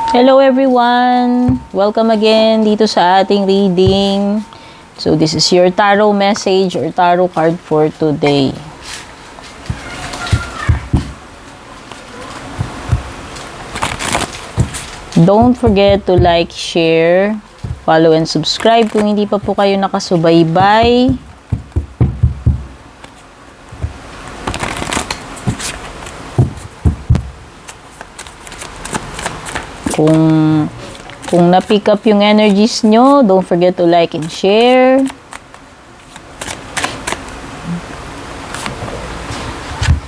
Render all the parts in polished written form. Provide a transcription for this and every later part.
Hello everyone! Welcome again dito sa ating reading. So this is your tarot message or tarot card for today. Don't forget to like, share, follow, and subscribe kung hindi pa po kayo nakasubaybay. Kung na-pick up yung energies nyo, don't forget to like and share.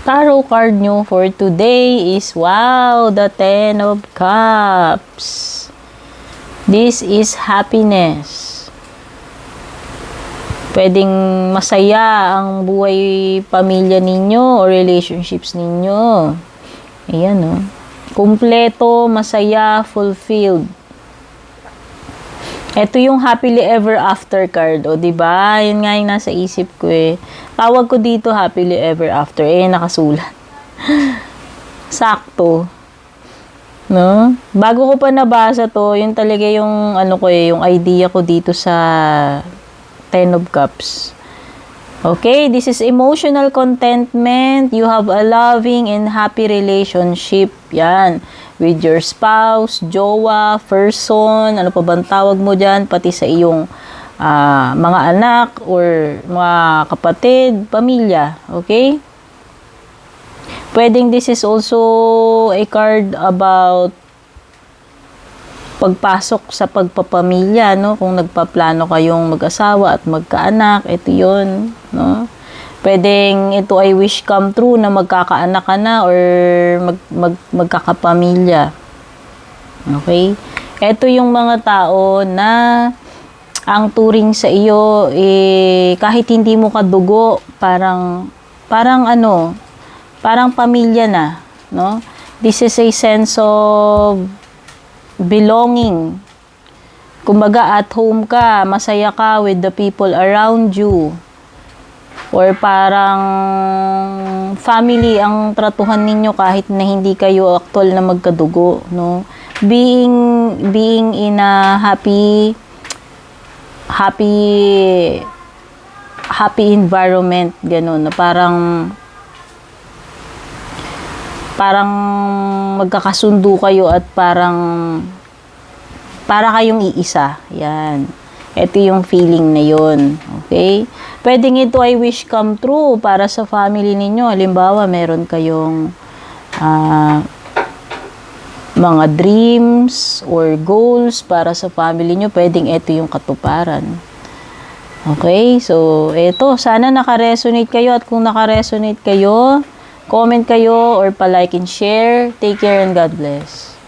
Tarot card nyo for today is, wow, the Ten of Cups. This is happiness. Pwedeng masaya ang buhay pamilya ninyo o relationships ninyo. Ayan, oh. Kumpleto, masaya, fulfilled. Ito yung happily ever after card, o diba? Yun nga yung nasa isip ko eh. Tawag ko dito happily ever after, nakasulat. Sakto. No? Bago ko pa nabasa to, yun talaga yung yung idea ko dito sa Ten of Cups. Okay, this is emotional contentment. You have a loving and happy relationship. Yan. With your spouse, jowa, person, ano pa bang tawag mo dyan, pati sa iyong mga anak or mga kapatid, pamilya. Okay? Pwedeng this is also a card about pagpasok sa pagpapamilya, no? Kung nagpaplano kayong mag-asawa at magkaanak, ito yun, no? Pwedeng ito ay wish come true na magkakaanak ka na or magkakapamilya. Okay? Ito yung mga tao na ang turing sa iyo, kahit hindi mo kadugo, parang pamilya na, no? This is a sense of belonging. Kumbaga, at home ka, masaya ka with the people around you. Or parang family ang tratuhan ninyo kahit na hindi kayo aktual na magkadugo, no? Being in a happy environment, ganun, na parang magkakasundo kayo at para kayong iisa. Yan. Ito yung feeling na yun. Okay? Pwedeng ito ay wish come true para sa family ninyo. Halimbawa, meron kayong mga dreams or goals para sa family nyo. Pwedeng ito yung katuparan. Okay? So, ito. Sana naka-resonate kayo. At kung naka-resonate kayo, comment kayo or pa-like and share. Take care and God bless.